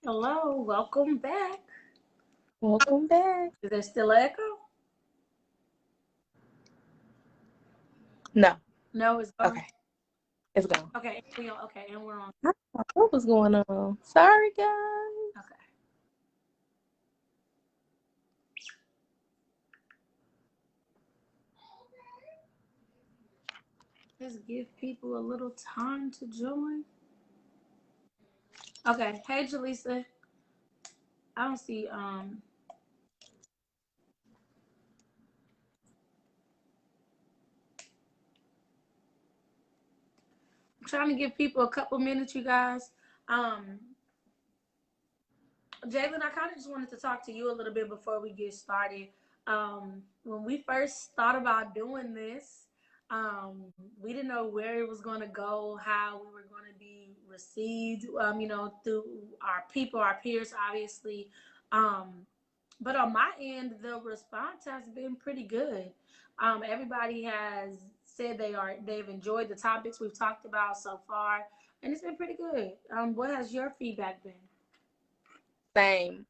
Hello, welcome back. Welcome back. Is there still echo? No. No, it's gone. Okay. It's gone. Okay, okay, and we're on. What was going on? Sorry, guys. Okay. Just give people a little time to join. Okay. Hey, Jaleesa. I don't see I'm trying to give people a couple minutes, you guys. Jalen, I kind of just wanted to talk to you a little bit before we get started. When we first thought about doing this, we didn't know where it was going to go, how we were going to be received, through our people, our peers, obviously. But on my end, the response has been pretty good. Everybody has said they've enjoyed the topics we've talked about so far, and it's been pretty good. What has your feedback been? Same.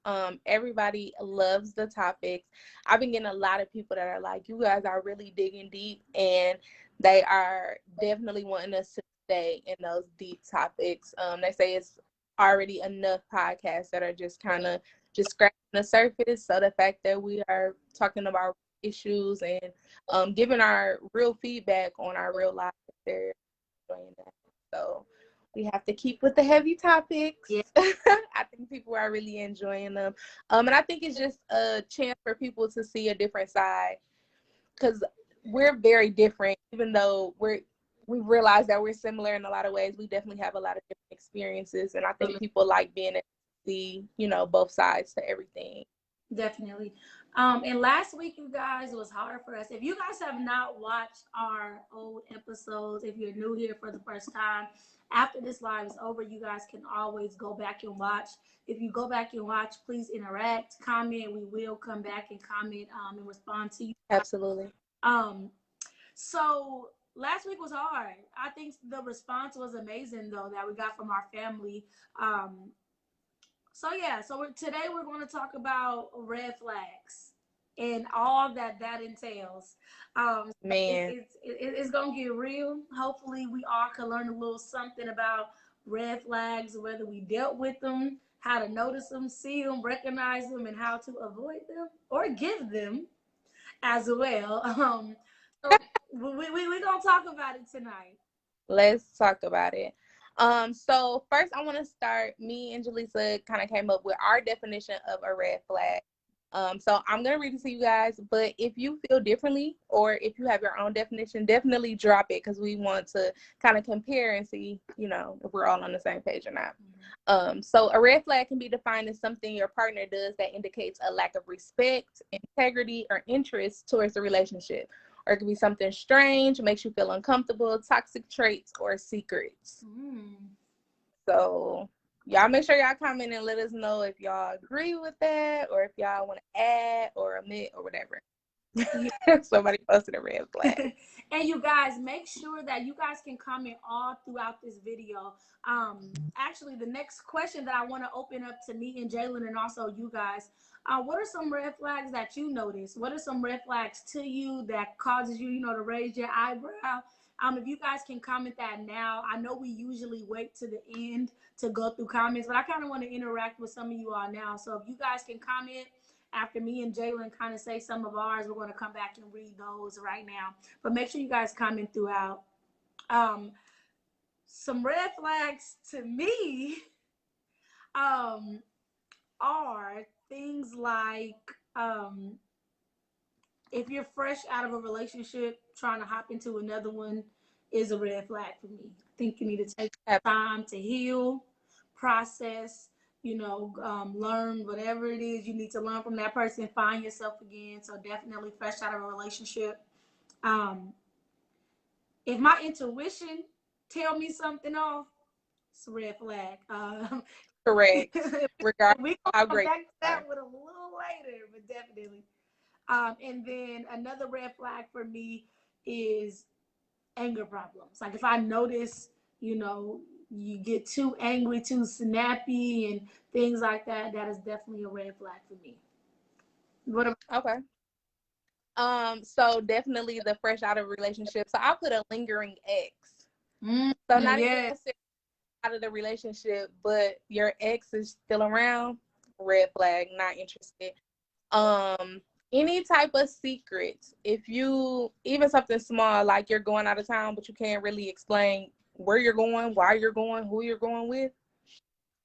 Everybody loves the topics. I've been getting a lot of people that are like, you guys are really digging deep, and they are definitely wanting us to stay in those deep topics. They say it's already enough podcasts that are just kind of just scratching the surface. So the fact that we are talking about issues and giving our real feedback on our real lives, they're enjoying that. So we have to keep with the heavy topics. Yeah. I think people are really enjoying them. And I think it's just a chance for people to see a different side, because we're very different. Even though we realize that we're similar in a lot of ways, we definitely have a lot of different experiences. And I think people like being able to see, both sides to everything. Definitely. And last week, you guys, it was hard for us. If you guys have not watched our old episodes, if you're new here for the first time, after this live is over, you guys can always go back and watch. If you go back and watch, please interact, comment. We will come back and comment and respond to you. Absolutely. Um, so last week was hard. I think the response was amazing, though, that we got from our family. Today we're going to talk about red flags and all that entails. Man. It's going to get real. Hopefully, we all can learn a little something about red flags, whether we dealt with them, how to notice them, see them, recognize them, and how to avoid them or give them as well. So we're going to talk about it tonight. Let's talk about it. So first I want to start, me and Jaleesa kind of came up with our definition of a red flag. So I'm going to read it to you guys, but if you feel differently or if you have your own definition, definitely drop it, because we want to kind of compare and see, if we're all on the same page or not. So a red flag can be defined as something your partner does that indicates a lack of respect, integrity, or interest towards the relationship. Or it could be something strange, makes you feel uncomfortable, toxic traits, or secrets. So y'all make sure y'all comment and let us know if y'all agree with that, or if y'all want to add or omit or whatever. Somebody posted a red flag. And you guys, make sure that you guys can comment all throughout this video. Actually, the next question that I want to open up to me and Jalen and also you guys, what are some red flags that you notice? What are some red flags to you that causes you, to raise your eyebrow? If you guys can comment that now. I know we usually wait to the end to go through comments, but I kind of want to interact with some of you all now. So if you guys can comment after me and Jalen kind of say some of ours, we're going to come back and read those right now. But make sure you guys comment throughout. Some red flags to me are things like if you're fresh out of a relationship, trying to hop into another one is a red flag for me. I think you need to take time to heal, process, learn whatever it is you need to learn from that person, find yourself again. So definitely fresh out of a relationship. If my intuition tell me something off, it's a red flag. Correct. Regardless we of how gonna come great back to that with a little later, but definitely. And then another red flag for me is anger problems. Like if I notice, you get too angry, too snappy, and things like that, that is definitely a red flag for me. What about? Okay. So definitely the fresh out of relationship. So I'll put a lingering ex. So not even Yeah. necessarily out of the relationship, but your ex is still around, red flag, not interested. Any type of secrets, if you even something small like you're going out of town but you can't really explain where you're going, why you're going, who you're going with,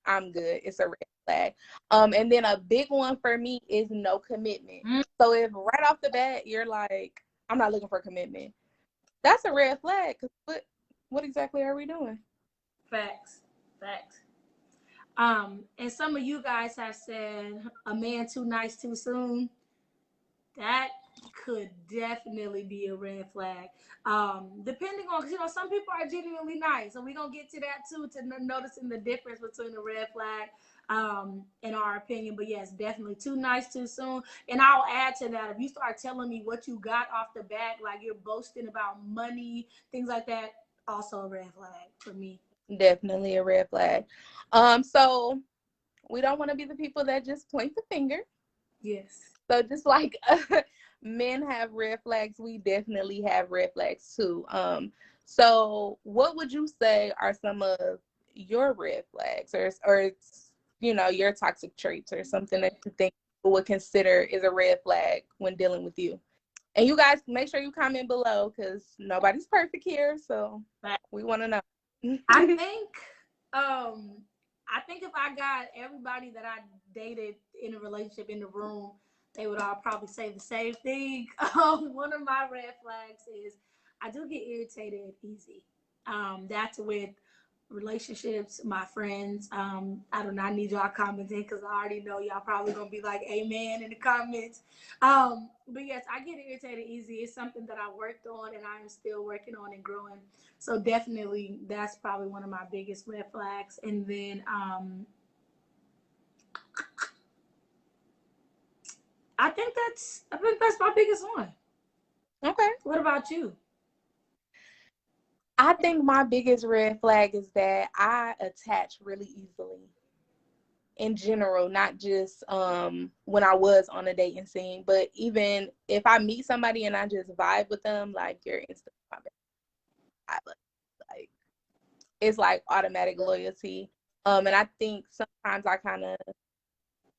I'm good. It's a red flag. And then a big one for me is no commitment. So if right off the bat you're like, I'm not looking for commitment, that's a red flag. Cause what exactly are we doing? Facts. Facts. And some of you guys have said a man too nice too soon. That could definitely be a red flag. Depending on, you know, some people are genuinely nice, and we're gonna get to that too, to noticing the difference between a red flag, in our opinion. But yes, definitely too nice too soon. And I'll add to that, if you start telling me what you got off the bat, like you're boasting about money, things like that, also a red flag for me. Definitely a red flag. So we don't want to be the people that just point the finger. Yes. So just like men have red flags, we definitely have red flags too. So what would you say are some of your red flags, or you know, your toxic traits, or something that you think people would consider is a red flag when dealing with you? And you guys make sure you comment below because nobody's perfect here, so we want to know. I think if I got everybody that I dated in a relationship in the room, they would all probably say the same thing. One of my red flags is I do get irritated easy. That's with relationships, my friends. I do not need y'all commenting because I already know y'all probably gonna be like amen in the comments. But yes, I get irritated easy. It's something that I worked on and I am still working on and growing. So definitely that's probably one of my biggest red flags. And then I think that's my biggest one. Okay. What about you? I think my biggest red flag is that I attach really easily in general, not just when I was on a dating scene, but even if I meet somebody and I just vibe with them, like you're instantly my best vibe. Like it's like automatic loyalty. And I think sometimes I kind of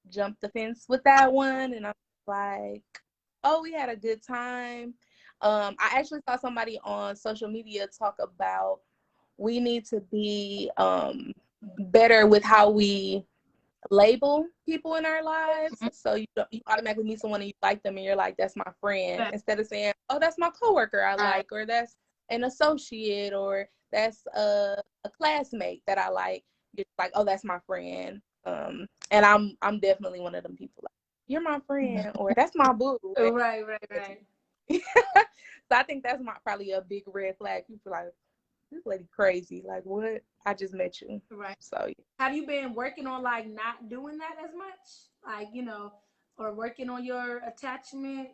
jump the fence with that one, and I'm like, oh, we had a good time. I actually saw somebody on social media talk about we need to be better with how we label people in our lives. So you automatically meet someone and you like them and you're like, that's my friend, instead of saying, oh, that's my coworker I like, or that's an associate, or that's a classmate that I like. You're like, oh, that's my friend. And I'm definitely one of them people like, you're my friend, or that's my boo. Right. So I think that's probably a big red flag. People like, this lady crazy. Like, what? I just met you. Right. So yeah. Have you been working on like not doing that as much? Like, you know, or working on your attachment?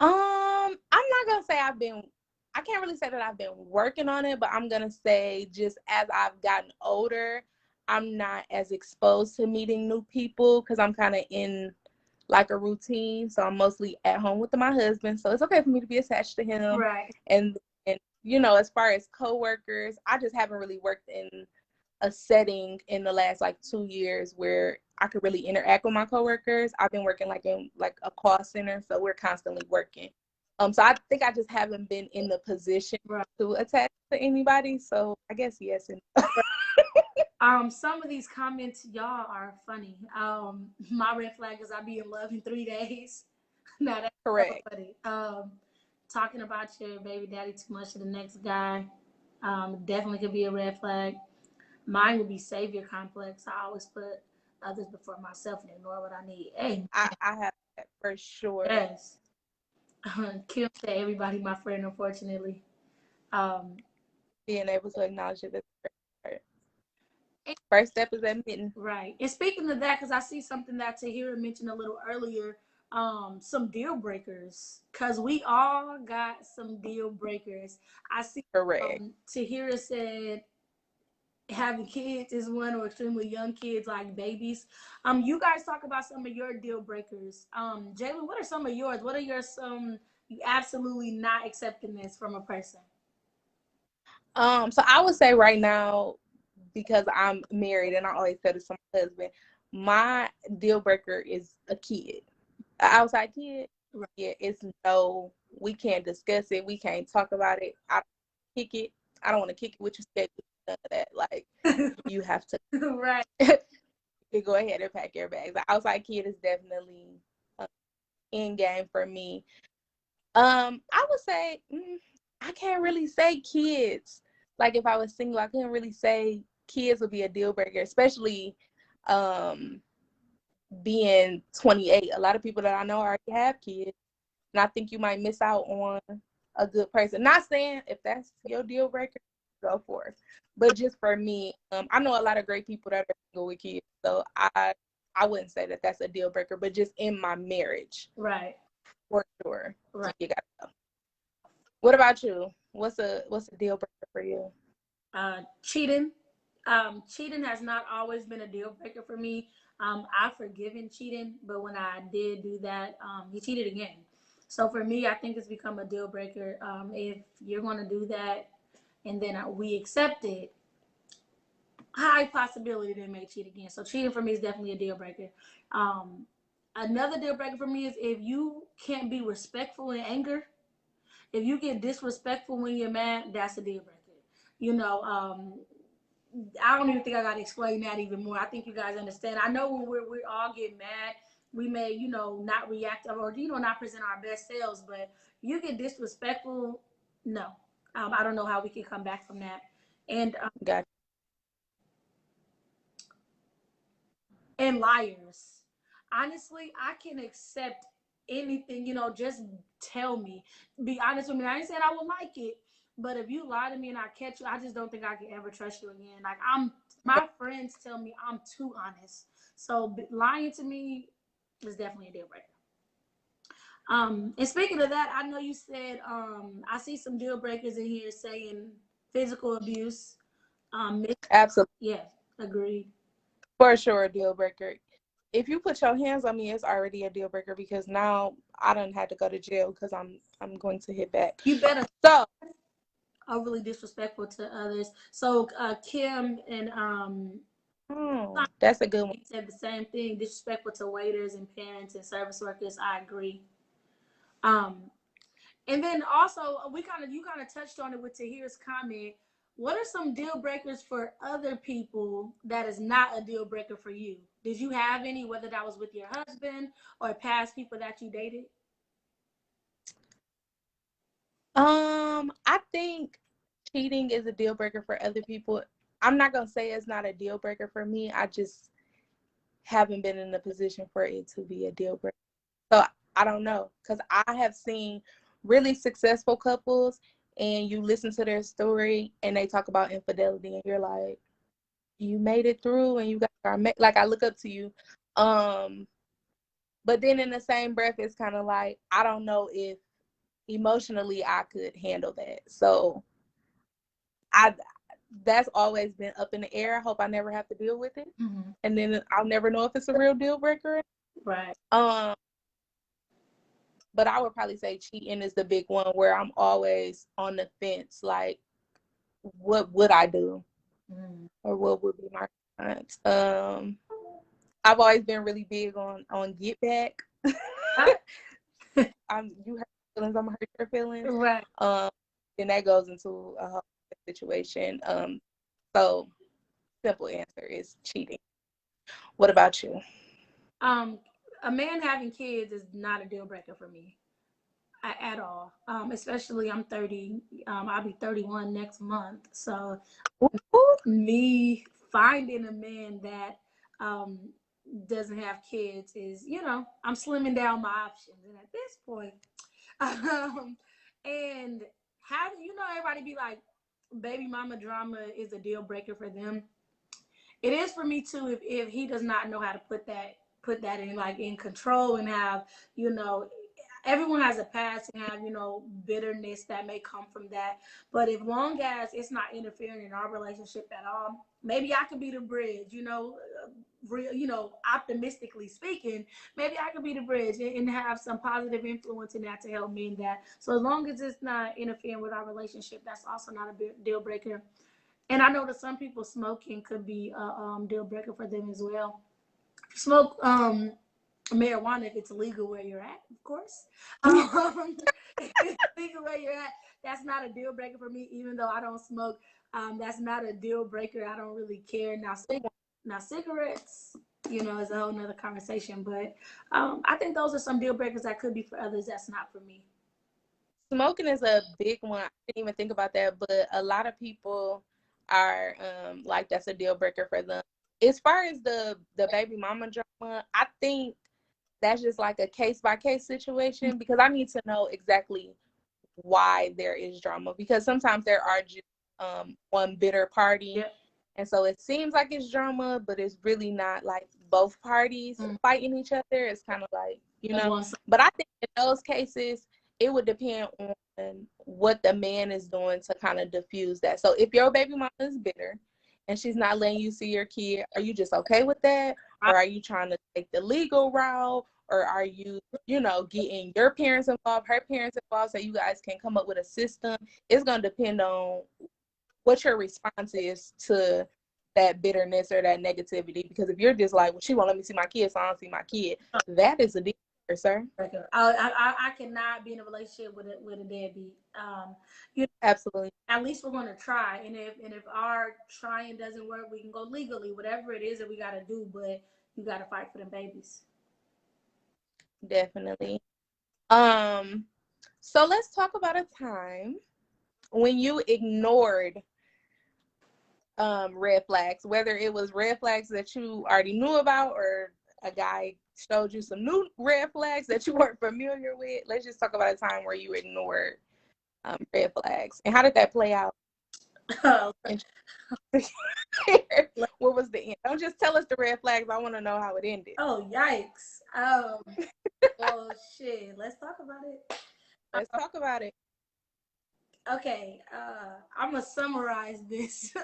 I'm not gonna say I can't really say that I've been working on it, but I'm gonna say just as I've gotten older, I'm not as exposed to meeting new people because I'm kind of in like a routine. So I'm mostly at home with my husband. So it's okay for me to be attached to him. Right. And you know, as far as coworkers, I just haven't really worked in a setting in the last like 2 years where I could really interact with my coworkers. I've been working like in like a call center, so we're constantly working. So I think I just haven't been in the position to attach to anybody. So I guess yes. Some of these comments, y'all are funny. My red flag is I be in love in 3 days. No, that's correct. funny. Talking about your baby daddy too much to the next guy, definitely could be a red flag. Mine would be savior complex. I always put others before myself and ignore what I need. Hey, I have that for sure. yes. Kim said everybody my friend, unfortunately. Being able to acknowledge it. First step is admitting. Right. And speaking of that, because I see something that Tahira mentioned a little earlier, some deal breakers. Because we all got some deal breakers. I see correct. Tahira said having kids is one, or extremely young kids like babies. You guys talk about some of your deal breakers. Jalen, what are some of yours? What are your some you absolutely not accepting this from a person? So I would say right now, because I'm married and I always tell this to my husband, my deal breaker is a kid. An outside kid. Right. Yeah, it's no, we can't discuss it. We can't talk about it. I don't kick it. I don't want to kick it with you. None of that. Like, you have to Right. go ahead and pack your bags. The outside kid is definitely in game for me. I would say I can't really say kids. Like if I was single, I couldn't really say kids would be a deal breaker, especially um being 28. A lot of people that I know already have kids, and I think you might miss out on a good person. Not saying if that's your deal breaker, go for it. But just for me, I know a lot of great people that are single with kids, so I wouldn't say that that's a deal breaker. But just in my marriage, Right. for sure, Right. you got to go. What about you? What's a deal breaker for you? Cheating. Cheating has not always been a deal breaker for me. I've forgiven cheating, but when I did do that, he cheated again. So for me, I think it's become a deal breaker. If you're going to do that and then we accept it, high possibility they may cheat again. So cheating for me is definitely a deal breaker. Um, Another deal breaker for me is if you can't be respectful in anger. If you get disrespectful when you're mad, that's a deal breaker. You know, I don't even think I got to explain that even more. I think you guys understand. I know when we all get mad, we may, not react or, not present our best selves, but you get disrespectful, no. I don't know how we can come back from that. And Got and liars. Honestly, I can accept anything, just tell me. Be honest with me. I ain't saying I would like it, but if you lie to me and I catch you, I just don't think I can ever trust you again. Like my friends tell me I'm too honest. So lying to me is definitely a deal breaker. And speaking of that, I know you said I see some deal breakers in here saying physical abuse. absolutely, Yeah, agreed. for sure a deal breaker. If you put your hands on me, it's already a deal breaker because now I don't have to go to jail because I'm going to hit back. You better So overly disrespectful to others. So Kim and that's a good one. said the same thing, disrespectful to waiters and parents and service workers. I agree. Um, and then also you kind of touched on it with Tahir's comment. What are some deal breakers for other people that is not a deal breaker for you? Did you have any, whether that was with your husband or past people that you dated? I think cheating is a deal breaker for other people. I'm not gonna say it's not a deal breaker for me. I just haven't been in a position for it to be a deal breaker. So I don't know because I have seen really successful couples and you listen to their story and they talk about infidelity and you're like, you made it through and you guys are like I look up to you. But then in the same breath, it's kind of like I don't know if emotionally I could handle that. So I that's always been up in the air. I hope I never have to deal with it. Mm-hmm. And then I'll never know if it's a real deal breaker. Right. But I would probably say cheating is the big one where I'm always on the fence. Like, what would I do? Or what would be my response? I've always been really big on get back. You hurt feelings, I'm gonna hurt your feelings. Right. Then that goes into a whole situation. So simple answer is cheating. What about you? A man having kids is not a deal breaker for me at all. Especially I'm 30. I'll be 31 next month. So me finding a man that um, doesn't have kids is, I'm slimming down my options. And at this point, and everybody be like, baby mama drama is a deal breaker for them. It is for me too if he does not know how to put that in like in control and have, you know, everyone has a past and have, you know, bitterness that may come from that. But if long as it's not interfering in our relationship at all, maybe I could be the bridge, you know, real, you know, optimistically speaking, maybe I could be the bridge and have some positive influence in that to help me in that. So as long as it's not interfering with our relationship, that's also not a deal breaker. And I know that some people smoking could be a deal breaker for them as well. Smoke marijuana if it's legal where you're at, of course. If it's legal where you're at, that's not a deal breaker for me, even though I don't smoke. That's not a deal breaker. I don't really care. Now cigarettes, you know, is a whole nother conversation. But I think those are some deal breakers that could be for others. That's not for me. Smoking is a big one. I didn't even think about that, but a lot of people are like that's a deal breaker for them. As far as the baby mama drama, I think that's just like a case by case situation because I need to know exactly why there is drama because sometimes there are just one bitter party. Yep. And so it seems like it's drama, but it's really not like both parties fighting each other. It's kind of like, you know, but I think in those cases, it would depend on what the man is doing to kind of diffuse that. So if your baby mama is bitter and she's not letting you see your kid, are you just okay with that? Or are you trying to take the legal route? Or are you, you know, getting your parents involved, her parents involved, so you guys can come up with a system? It's going to depend on what your response is to that bitterness or that negativity. Because if you're just like, well, she won't let me see my kid, so I don't see my kid, that is a deal breaker, sir. I cannot be in a relationship with a deadbeat. You know, absolutely. At least we're going to try, and if our trying doesn't work, we can go legally, whatever it is that we got to do. But you got to fight for them babies. Definitely. So let's talk about a time when you ignored red flags, whether it was red flags that you already knew about or a guy showed you some new red flags that you weren't familiar with. Let's just talk about a time where you ignored red flags. And how did that play out? What was the end? Don't just tell us the red flags. I want to know how it ended. Oh, yikes. Oh, shit. Let's talk about it. Let's talk about it. Okay. I'm going to summarize this.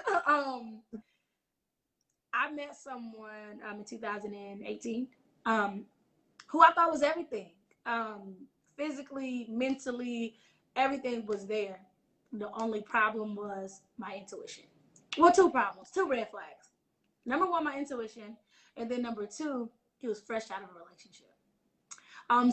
I met someone in 2018 who I thought was everything. Physically, mentally, everything was there. The only problem was my intuition. Well, two problems, two red flags. Number one, my intuition, and then number two, he was fresh out of a relationship.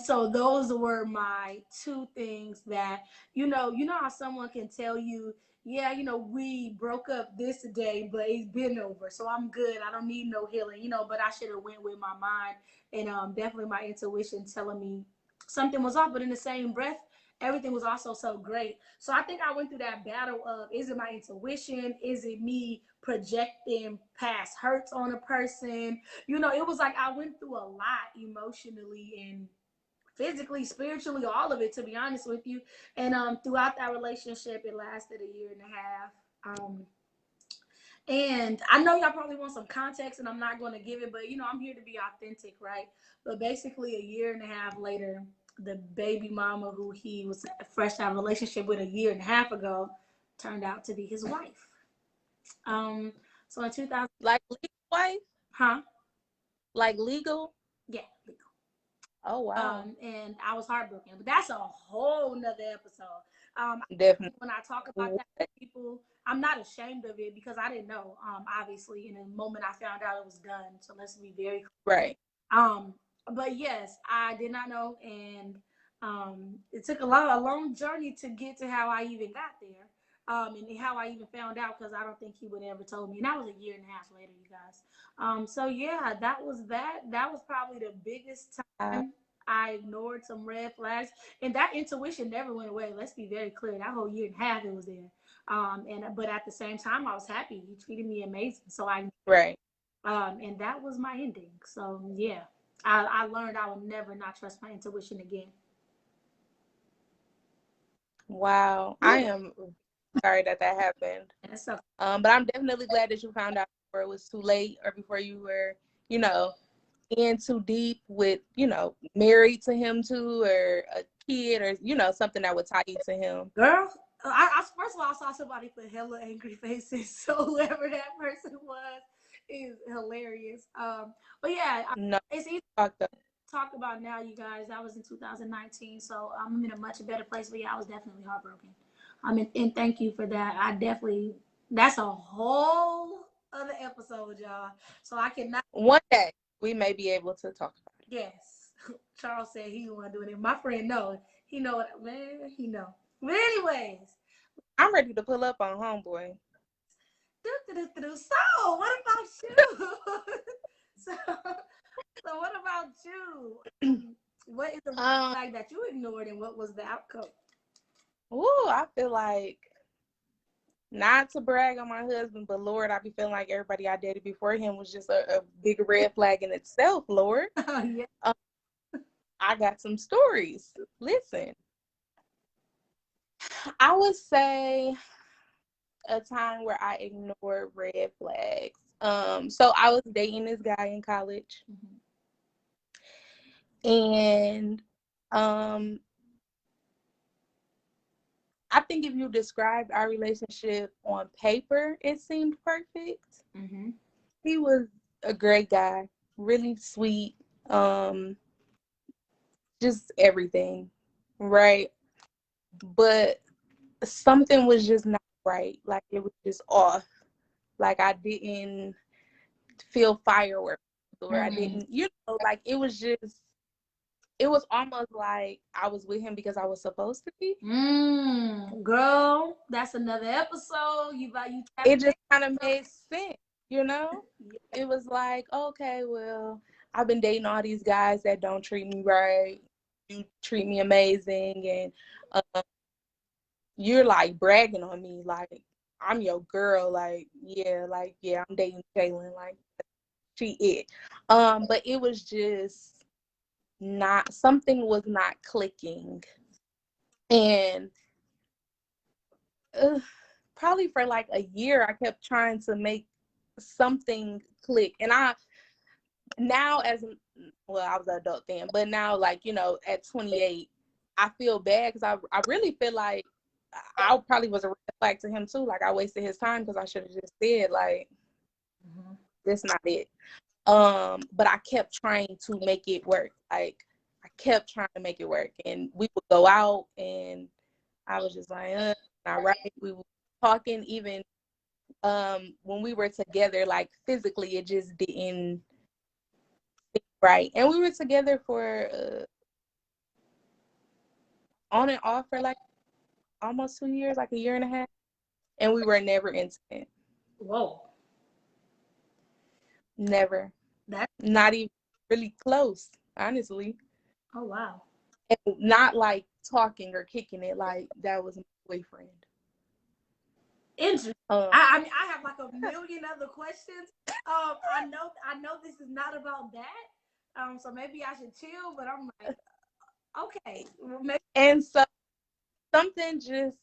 So those were my two things that, you know how someone can tell you, yeah, you know, we broke up this day, but it's been over, so I'm good. I don't need no healing, you know, but I should have went with my mind and definitely my intuition telling me something was off. But in the same breath, everything was also so great. So I think I went through that battle of, is it my intuition? Is it me projecting past hurts on a person? You know, it was like I went through a lot emotionally and physically, spiritually, all of it, to be honest with you. And throughout that relationship, it lasted a year and a half. And I know y'all probably want some context, and I'm not going to give it, but you know, I'm here to be authentic, right? But basically, a year and a half later, the baby mama who he was fresh out of a relationship with a year and a half ago turned out to be his wife. So in 2000, like legal wife, huh? Like legal? Yeah, legal. Oh wow. And I was heartbroken, but that's a whole nother episode. Definitely. When I talk about that to people, I'm not ashamed of it because I didn't know. Obviously, in the moment I found out it was done. So let's be very clear. Right. But yes, I did not know, and it took a long journey to get to how I even got there. And how I even found out, because I don't think he would have ever told me. And that was a year and a half later, you guys. So yeah, that was that. That was probably the biggest time I ignored some red flags, and that intuition never went away. Let's be very clear. That whole year and a half, it was there. But at the same time, I was happy. He treated me amazing. So right. And that was my ending. So yeah, I learned I would never not trust my intuition again. Wow, I am sorry that happened. But I'm definitely glad that you found out before it was too late or before you were, you know, in too deep with, you know, married to him too, or a kid, or, you know, something that would tie you to him? Girl, I first of all, I saw somebody put hella angry faces. So whoever that person was is hilarious. But yeah, No, it's easy fucked up. to talk about now, you guys. That was in 2019, so I'm in a much better place. But yeah, I was definitely heartbroken. And thank you for that. That's a whole other episode, y'all. So I cannot. One day we may be able to talk about it. Yes, Charles said he want to do it. My friend know. He know what, man. He know. But anyways. I'm ready to pull up on homeboy. So, what about you? so, so, what about you? What is the flag that you ignored, and what was the outcome? Ooh, I feel like, not to brag on my husband, but Lord, I be feeling like everybody I dated before him was just a big red flag in itself, Lord. Yeah. I got some stories. Listen, I would say a time where I ignored red flags. So I was dating this guy in college, and I think if you described our relationship on paper, it seemed perfect. Mm-hmm. He was a great guy, really sweet, just everything, right? But something was just not right. Like, it was just off. Like, I didn't feel fireworks, or I didn't, you know, like, it was almost like I was with him because I was supposed to be. Girl, that's another episode. It just kind of made sense, you know? It was like, okay, well, I've been dating all these guys that don't treat me right. You treat me amazing, and you're like bragging on me, like I'm your girl, like yeah, I'm dating Jalen, like she it. But it was just not, something was not clicking, and probably for like a year, I kept trying to make something click, and I was an adult then, but now, like, you know, at 28, I feel bad because I really feel like I probably was a red flag to him too. Like, I wasted his time because I should have just said, like, that's not it. But I kept trying to make it work. Like, I kept trying to make it work, and we would go out, and I was just like, not right. We were talking even when we were together, like physically, it just didn't seem right. And we were together for on and off for like almost 2 years, like a year and a half, and we were never intimate. Whoa. Never. Not even really close, honestly. Oh, wow. And not like talking or kicking it, like that was my boyfriend. Interesting. I mean, I have like a million other questions. I know this is not about that. So maybe I should chill, but I'm like, okay. Maybe. And so something just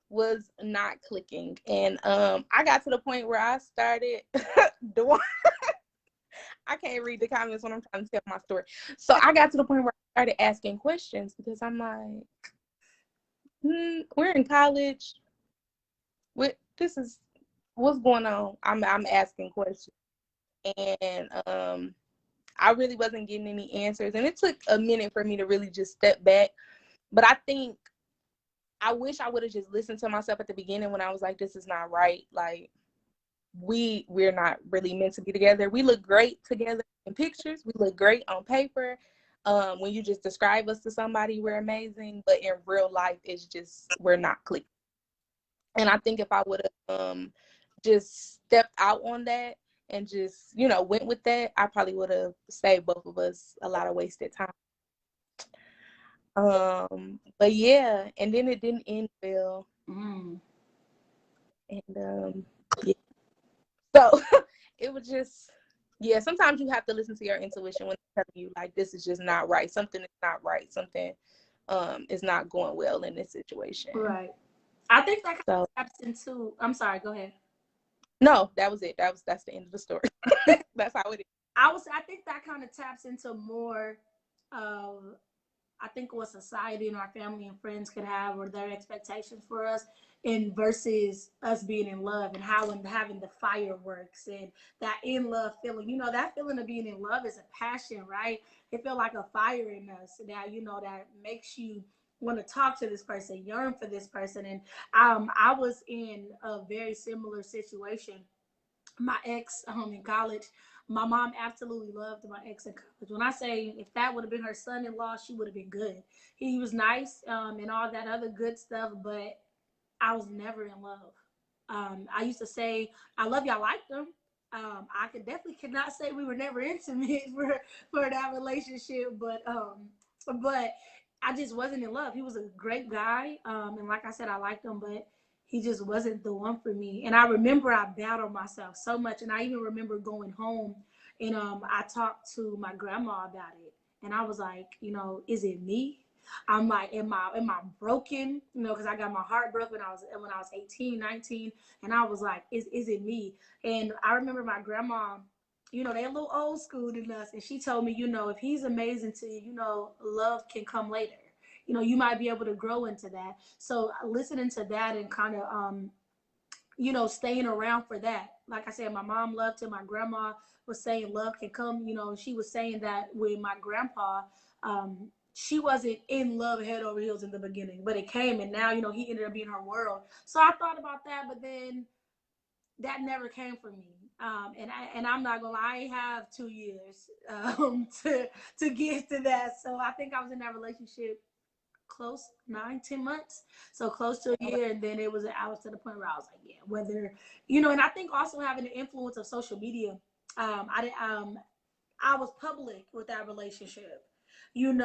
was not clicking, and I got to the point where I started doing. I can't read the comments when I'm trying to tell my story. So I got to the point where I started asking questions, because I'm like, we're in college. This is what's going on. I'm asking questions, and I really wasn't getting any answers, and it took a minute for me to really just step back. But I think I wish I would have just listened to myself at the beginning when I was like, this is not right. Like, we're not really meant to be together. We look great together in pictures. We look great on paper. When you just describe us to somebody, we're amazing. But in real life, it's just, we're not clicking. And I think if I would have just stepped out on that and just, you know, went with that, I probably would have saved both of us a lot of wasted time. But yeah, and then it didn't end well. And yeah. So it was just, yeah, sometimes you have to listen to your intuition when it's telling you, like, this is just not right. Something is not right. Something is not going well in this situation. Right. I think that kind of taps into, I'm sorry, go ahead. No, that was it. That's the end of the story. That's how it is. I think that kind of taps into more of, I think, what society and our family and friends could have, or their expectations for us, and versus us being in love, and how, and having the fireworks and that in love feeling. That feeling of being in love is a passion, right? It felt like a fire in us that, that makes you want to talk to this person, yearn for this person. And I was in a very similar situation. My ex in college, my mom absolutely loved my ex in college. When I say, if that would have been her son-in-law, she would have been good. He was nice, and all that other good stuff, but I was never in love. I used to say, I love you, I liked him. I could not say we were never intimate for that relationship, but I just wasn't in love. He was a great guy, and like I said, I liked him, but he just wasn't the one for me. And I remember I battled myself so much, and I even remember going home, and I talked to my grandma about it, and I was like, is it me? I'm like, am I broken? Because I got my heart broken when I was 18, 19, and I was like, is it me? And I remember my grandma, they a little old school than us, and she told me, if he's amazing to you, love can come later. You might be able to grow into that. So listening to that and kind of staying around for that. Like I said, my mom loved him. My grandma was saying love can come. She was saying that with my grandpa. She wasn't in love head over heels in the beginning, but it came, and now he ended up being her world. So I thought about that, but then that never came for me. And I'm not gonna lie, I have 2 years to get to that. So I think I was in that relationship close 9-10 months, so close to a year. And then I was to the point where I was like, yeah, whether and I think also having the influence of social media, I was public with that relationship, and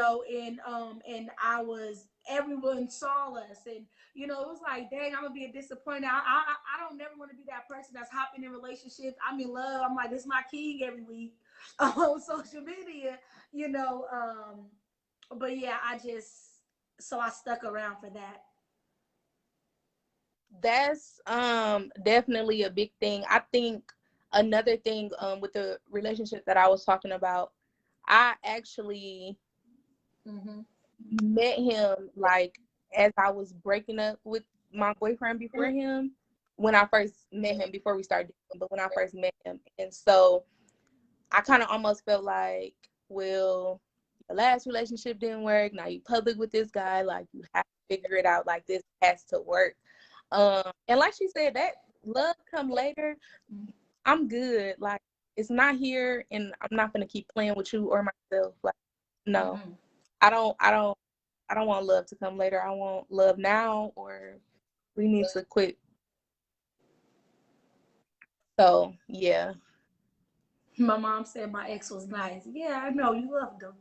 I was, everyone saw us, and it was like, dang, I'm gonna be a disappointment. I don't never want to be that person that's hopping in relationships. I'm in love, I'm like, this is my king every week on social media, but yeah, so I stuck around for that. That's definitely a big thing. I think another thing with the relationship that I was talking about, I actually met him like as I was breaking up with my boyfriend before him, when I first met him, before we started dating, but when I first met him. And so I kind of almost felt like, well, the last relationship didn't work. Now you public with this guy, like you have to figure it out, like this has to work. And like she said, that love come later. I'm good. Like, it's not here, and I'm not gonna keep playing with you or myself. Like, no, I don't want love to come later. I want love now, or we need to quit. So yeah. My mom said my ex was nice. Yeah, I know, you loved him.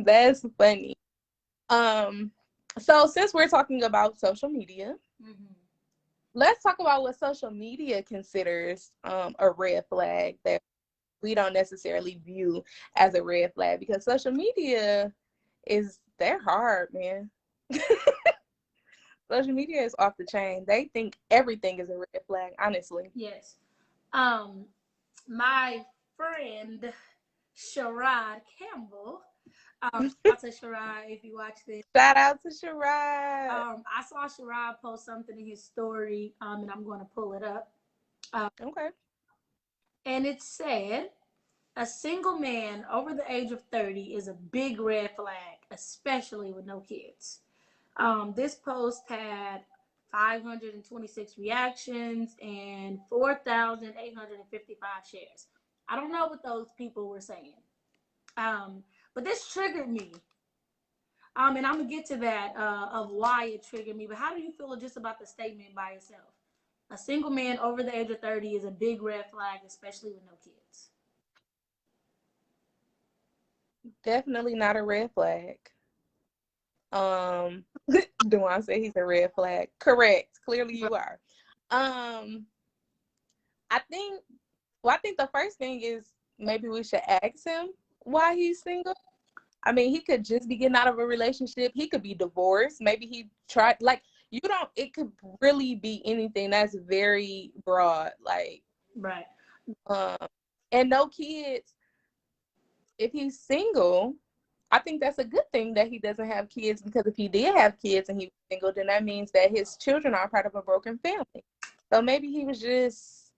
That's funny. So since we're talking about social media, let's talk about what social media considers a red flag that we don't necessarily view as a red flag, because social media they're hard, man. Social media is off the chain. They think everything is a red flag, honestly. Yes. My friend Sherrod Campbell. Shout out to Sherrod if you watch this. Shout out to Sherrod. I saw Sherrod post something in his story, and I'm going to pull it up. Okay. And it said, a single man over the age of 30 is a big red flag, especially with no kids. This post had 526 reactions and 4,855 shares. I don't know what those people were saying, but this triggered me. And I'm gonna get to that of why it triggered me. But how do you feel just about the statement by itself? A single man over the age of 30 is a big red flag, especially with no kids. Definitely not a red flag. Duane said he's a red flag. Correct. Clearly you are. I think the first thing is, maybe we should ask him why he's single. I mean, he could just be getting out of a relationship. He could be divorced. Maybe he tried, like, it could really be anything that's very broad, like, Right. And no kids. If he's single, I think that's a good thing that he doesn't have kids, because if he did have kids and he was single, then that means that his children are part of a broken family. So maybe he was just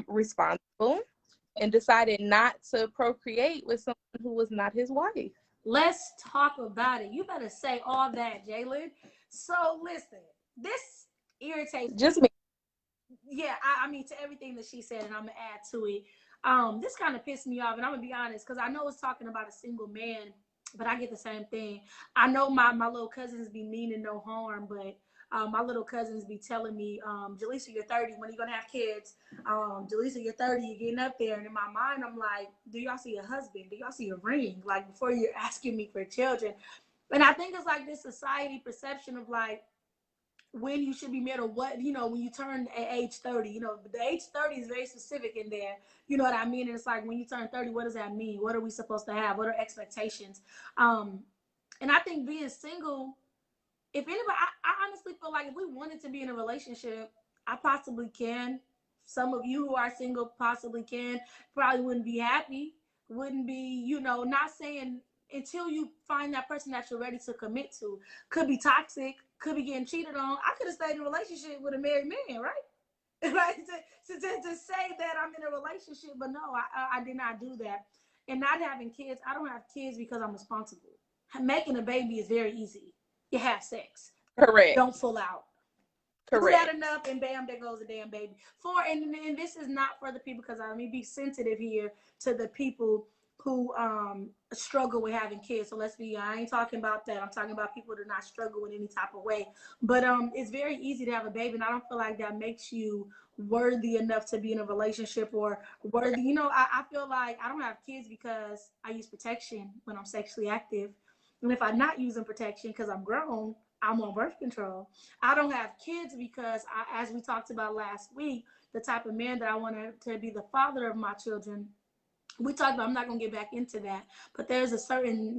responsible and decided not to procreate with someone who was not his wife. Let's talk about it. You better say all that, Jalen. So listen, this irritates. Just me. Yeah, I mean, to everything that she said, and I'm gonna add to it. This kind of pissed me off, and I'm gonna be honest, because I know it's talking about a single man, but I get the same thing. I know my little cousins be meaning no harm, but my little cousins be telling me, Jaleesa, you're 30. When are you gonna have kids? Jaleesa, you're 30. You're getting up there. And in my mind, I'm like, do y'all see a husband? Do y'all see a ring? Like, before you're asking me for children. And I think it's like this society perception of like, when you should be married, or what, when you turn at age 30, the age 30 is very specific in there. You know what I mean? And it's like, when you turn 30, what does that mean? What are we supposed to have? What are expectations? And I think being single, if anybody, I honestly feel like if we wanted to be in a relationship, I possibly can. Some of you who are single possibly can. Probably wouldn't be happy, wouldn't be, not saying, until you find that person that you're ready to commit to. Could be toxic, could be getting cheated on. I could have stayed in a relationship with a married man, right? Right? To say that I'm in a relationship, but no, I did not do that. And not having kids, I don't have kids because I'm responsible. Making a baby is very easy. You have sex. Correct. Don't full out. Correct. Do that enough, and bam, there goes a damn baby. And this is not for the people, because I mean, be sensitive here to the people who struggle with having kids. So I ain't talking about that. I'm talking about people that do not struggle in any type of way. But it's very easy to have a baby, and I don't feel like that makes you worthy enough to be in a relationship, or worthy. I feel like I don't have kids because I use protection when I'm sexually active. And if I'm not using protection because I'm grown, I'm on birth control. I don't have kids because, as we talked about last week, the type of man that I want to be the father of my children. We talked about, I'm not going to get back into that, but there's a certain,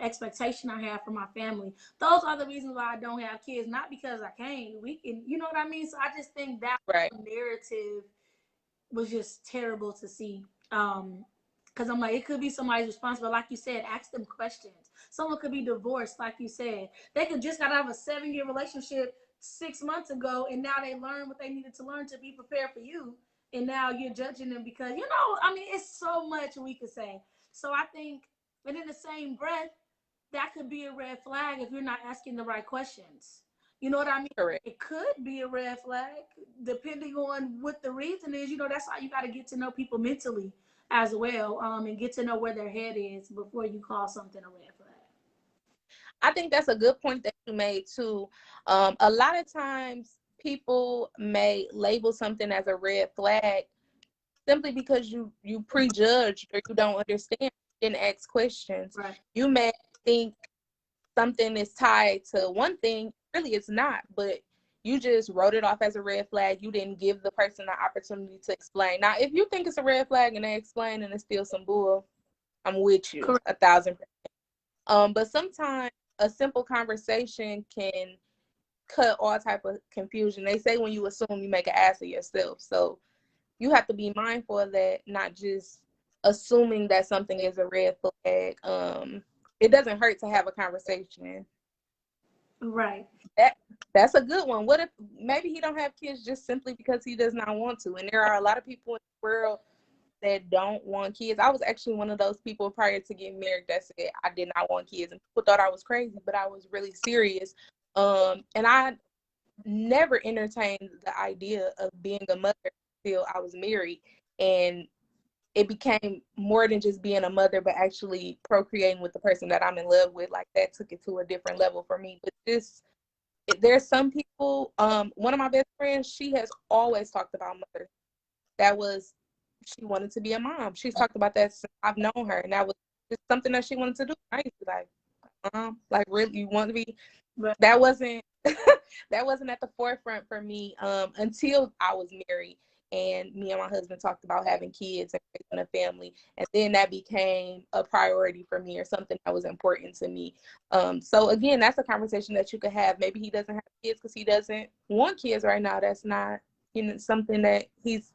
expectation I have for my family. Those are the reasons why I don't have kids, not because I can't. We can, you know what I mean? So I just think that narrative was just terrible to see. Because I'm like, it could be somebody's responsible. Like you said, ask them questions. Someone could be divorced, like you said. They could just got out of a 7-year relationship 6 months ago, and now they learned what they needed to learn to be prepared for you. And now you're judging them because, it's so much we could say. So I think, and in the same breath, that could be a red flag if you're not asking the right questions. You know what I mean? Correct. It could be a red flag depending on what the reason is. That's how you got to get to know people mentally as well, and get to know where their head is before you call something a red flag. I think that's a good point that you made too. A lot of times people may label something as a red flag simply because you prejudged or you don't understand, you didn't ask questions. Right. You may think something is tied to one thing, really it's not, but you just wrote it off as a red flag. You didn't give the person the opportunity to explain. Now, if you think it's a red flag and they explain and it's still some bull, I'm with you. Correct. 1,000%. But sometimes a simple conversation can cut all type of confusion. They say when you assume, you make an ass of yourself. So you have to be mindful of that, not just assuming that something is a red flag. It doesn't hurt to have a conversation. Right. That's a good one. What if maybe he don't have kids just simply because he does not want to? And there are a lot of people in the world that don't want kids. I was actually one of those people prior to getting married that said I did not want kids, and people thought I was crazy, but I was really serious. And I never entertained the idea of being a mother until I was married, and it became more than just being a mother, but actually procreating with the person that I'm in love with. Like, that took it to a different level for me. But there's some people, one of my best friends, she has always talked about mother. She wanted to be a mom. She's talked about that since I've known her, and that was just something that she wanted to do. I used to be like, like, really, you want to be? But that wasn't that wasn't at the forefront for me until I was married. and me and my husband talked about having kids and raising a family, and then that became a priority for me or something that was important to me. So again, that's a conversation that you could have. Maybe he doesn't have kids because he doesn't want kids right now. That's not, something that he's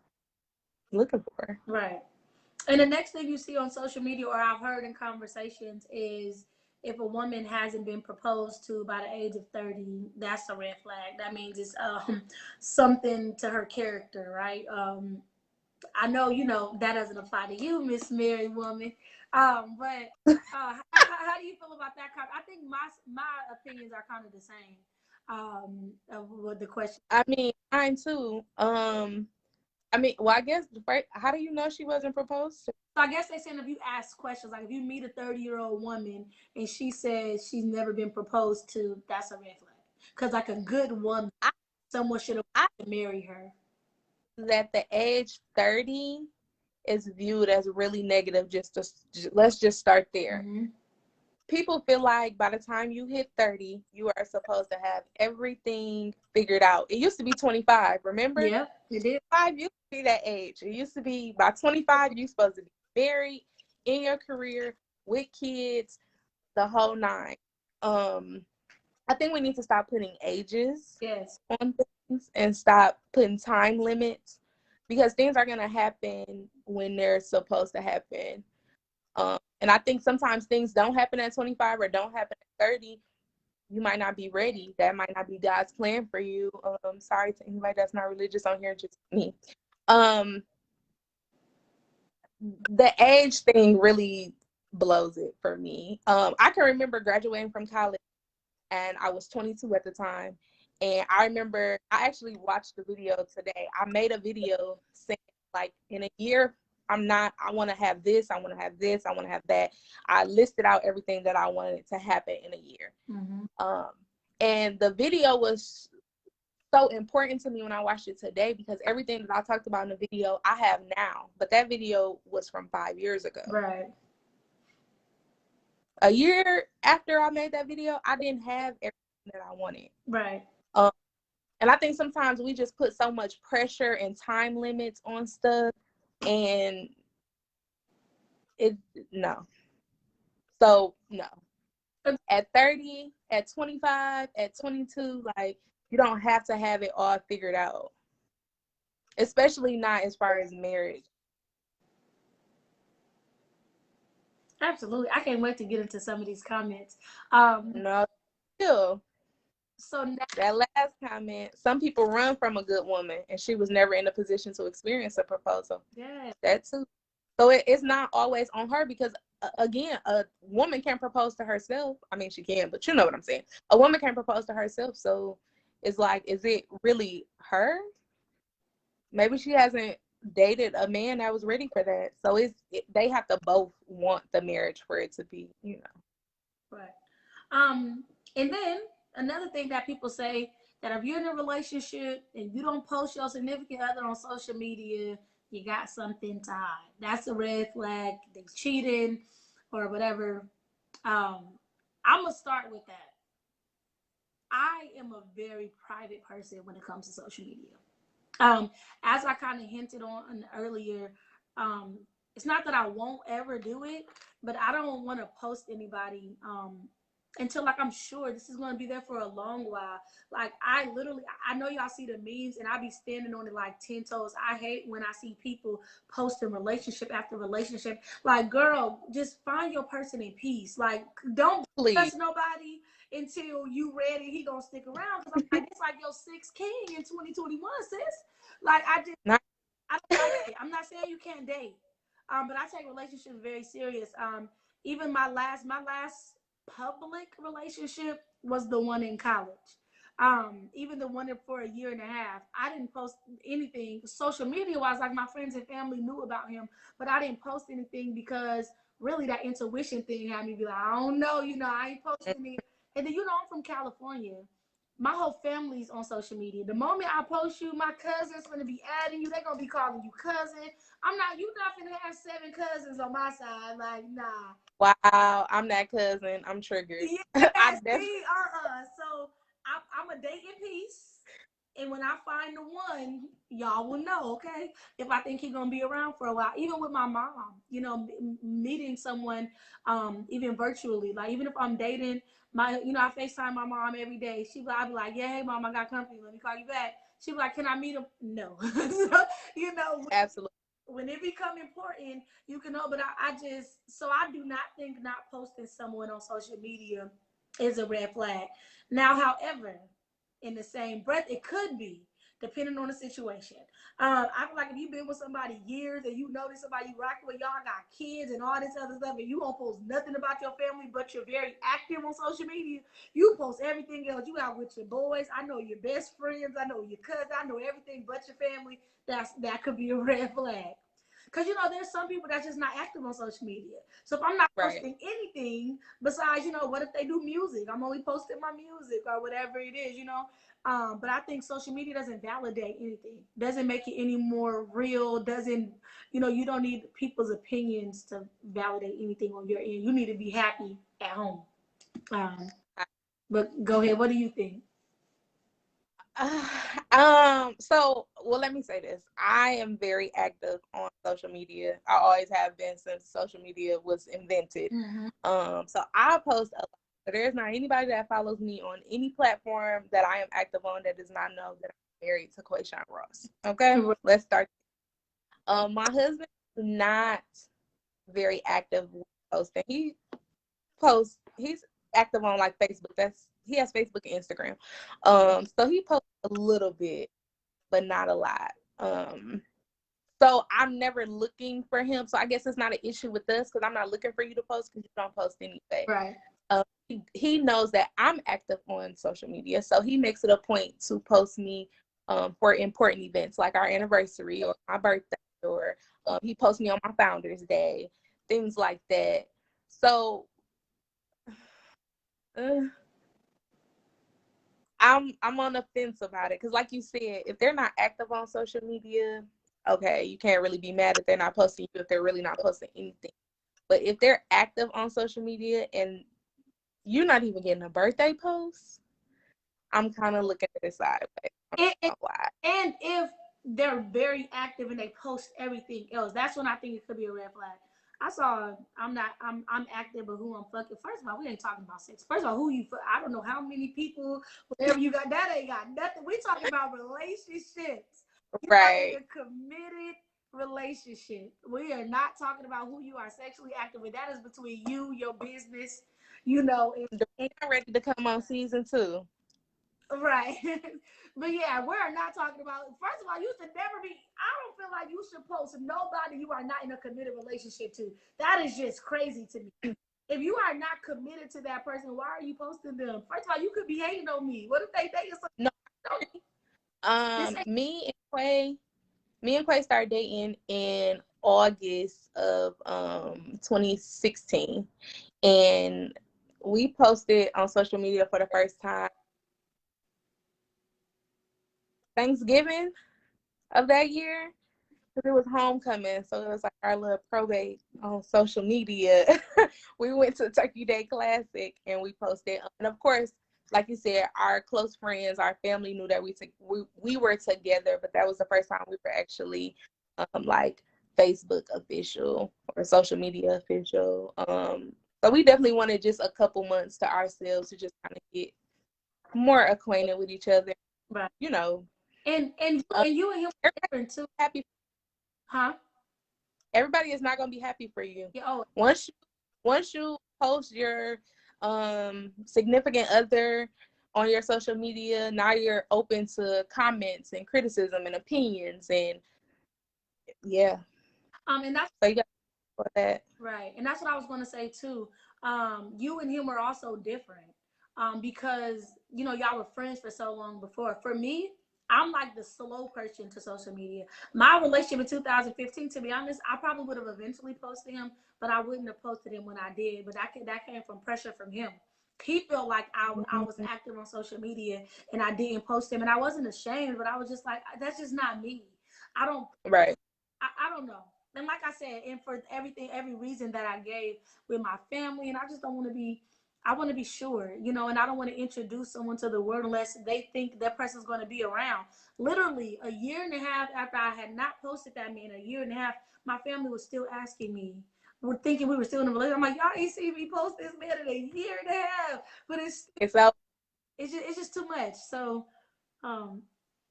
looking for. Right. And the next thing you see on social media, or I've heard in conversations, is if a woman hasn't been proposed to by the age of 30, that's a red flag. That means it's something to her character, right? I know, that doesn't apply to you, Miss Married Woman. But how do you feel about that? I think my opinions are kind of the same. With the question. I mean, mine too. Well, I guess how do you know she wasn't proposed to? So I guess they saying if you ask questions, like if you meet a 30-year-old woman and she says she's never been proposed to, that's a red flag. Because like a good woman, someone should have married her. That the age 30 is viewed as really negative. Let's just start there. Mm-hmm. People feel like by the time you hit 30, you are supposed to have everything figured out. It used to be 25, remember? Yep, it did. 5 used to be that age. It used to be by 25, you're supposed to be married, in your career, with kids, the whole nine. I think we need to stop putting ages on things and stop putting time limits, because things are going to happen when they're supposed to happen. And I think sometimes things don't happen at 25 or don't happen at 30. You might not be ready. That might not be God's plan for you. Sorry to anybody that's not religious on here, just me. The age thing really blows it for me. I can remember graduating from college, and I was 22 at the time. And I remember I actually watched the video today. I made a video saying, like, in a year, I want to have this, I want to have this, I want to have that. I listed out everything that I wanted to happen in a year. Mm-hmm. And the video was so important to me when I watched it today, because everything that I talked about in the video, I have now. But that video was from 5 years ago. Right. A year after I made that video, I didn't have everything that I wanted. Right. And I think sometimes we just put so much pressure and time limits on stuff, and no. So no. At 30, at 25, at 22, like, you don't have to have it all figured out. Especially not as far as marriage. Absolutely. I can't wait to get into some of these comments. No, still. So now, that last comment, some people run from a good woman and she was never in a position to experience a proposal. Yeah. That too. So it's not always on her, because again, a woman can propose to herself. I mean, she can, but you know what I'm saying. A woman can propose to herself. So it's like, is it really her? Maybe she hasn't dated a man that was ready for that. So they have to both want the marriage for it to be, Right. And then another thing that people say, that if you're in a relationship and you don't post your significant other on social media, you got something to hide. That's a red flag. They cheating or whatever. I'm gonna start with that. I am a very private person when it comes to social media. As I kind of hinted on earlier, it's not that I won't ever do it, but I don't want to post anybody until, like, I'm sure this is going to be there for a long while. Like, I know y'all see the memes and I be standing on it like 10 toes. I hate when I see people posting relationship after relationship. Like, girl, just find your person in peace. Like, don't trust nobody until you ready. He gonna stick around, because I'm like, it's like your sixth king in 2021, sis. Like, I don't like it. I'm not saying you can't date, but I take relationships very serious. Even my last public relationship was the one in college. Even the one for a year and a half, I didn't post anything social media wise. Like, my friends and family knew about him, but I didn't post anything because really that intuition thing had me be like, I don't know, I ain't posting it. And then, I'm from California. My whole family's on social media. The moment I post you, my cousin's gonna be adding you. They're gonna be calling you cousin. You're not gonna have 7 cousins on my side. Like, nah. Wow, I'm that cousin. I'm triggered. Yeah, so I'm a date in peace. And when I find the one, y'all will know, okay? If I think he's gonna be around for a while. Even with my mom, you know, meeting someone, even virtually, like even if I'm dating my, you know, I FaceTime my mom every day. I'd be like, yeah, hey mom, I got company. Let me call you back. She'd be like, can I meet him? No. So, you know, Absolutely. when it become important, you can know. But I just, so I do not think not posting someone on social media is a red flag. Now, however, in the same breath, it could be depending on the situation. I feel like if you've been with somebody years and you notice somebody you rocking with, y'all got kids and all this other stuff, and you don't post nothing about your family, but you're very active on social media. You post everything else. You out with your boys. I know your best friends. I know your cousins. I know everything but your family. That could be a red flag. Because, you know, there's some people that's just not active on social media. So if I'm not Right. posting anything besides, you know, what if they do music? I'm only posting my music or whatever it is, you know. But I think social media doesn't validate anything, doesn't make it any more real, doesn't, you know, you don't need people's opinions to validate anything on your end. You need to be happy at home. Um, but go ahead. What do you think? So well, let me say this. I am very active on social media. I always have been since social media was invented. Mm-hmm. So I post a lot. There's not anybody that follows me on any platform that I am active on that does not know that I'm married to Quayshawn Ross. Okay, let's start. My husband is not very active with posting. He posts. He's active on like Facebook. He has Facebook and Instagram. So he posts a little bit, but not a lot. So I'm never looking for him. So I guess it's not an issue with us because I'm not looking for you to post because you don't post anyway. Right. He knows that I'm active on social media, so he makes it a point to post me for important events like our anniversary or my birthday, or he posts me on my Founders Day, things like that. So I'm on the fence about it because, like you said, if they're not active on social media, okay, you can't really be mad if they're not posting you if they're really not posting anything. But if they're active on social media and you're not even getting a birthday post, I'm kind of looking at it sideways. And if they're very active and they post everything else, that's when I think it could be a red flag. I'm active, but who I'm fucking. First of all, we ain't talking about sex. First of all, who you fuck, I don't know how many people, whatever you got, that ain't got nothing. We talking about relationships. You are in a committed relationship. We are not talking about who you are sexually active with. That is between you, your business, you know. I'm ready to come on season 2. Right. But yeah, we're not talking about, first of all, you should never be, I don't feel like you should post nobody you are not in a committed relationship to. That is just crazy to me. If you are not committed to that person, why are you posting them? First of all, you could be hating on me. What if they think it's like, no. Me and Quay started dating in August of 2016, and we posted on social media for the first time Thanksgiving of that year because it was homecoming, so it was like our little probate on social media. We went to Turkey Day Classic and we posted, and of course, like you said, our close friends, our family knew that we were together, but that was the first time we were actually like Facebook official or social media official. So we definitely wanted just a couple months to ourselves to just kind of get more acquainted with each other, right. you know. And you and him are different too. Happy. Huh? Everybody is not gonna be happy for you. Yeah, oh. Once you post your significant other on your social media, now you're open to comments and criticism and opinions, and yeah. And that's so you got for that. Right. And that's what I was going to say too. You and him are also different. Because, you know, y'all were friends for so long before. For me, I'm like the slow person to social media. My relationship in 2015, to be honest, I probably would have eventually posted him, but I wouldn't have posted him when I did. But that came from pressure from him. He felt like I was active on social media and I didn't post him. And I wasn't ashamed, but I was just like, that's just not me. I don't, Right. I don't know. And like I said, and for everything, every reason that I gave with my family, and I just don't want to be I want to be sure, you know, and I don't want to introduce someone to the world unless they think that person's going to be around. Literally, a year and a half after I had not posted that man, a year and a half, my family was still asking me, we're thinking we were still in a relationship. I'm like, y'all ain't seen me post this man in a year and a half, but It's out. it's just too much. So, um,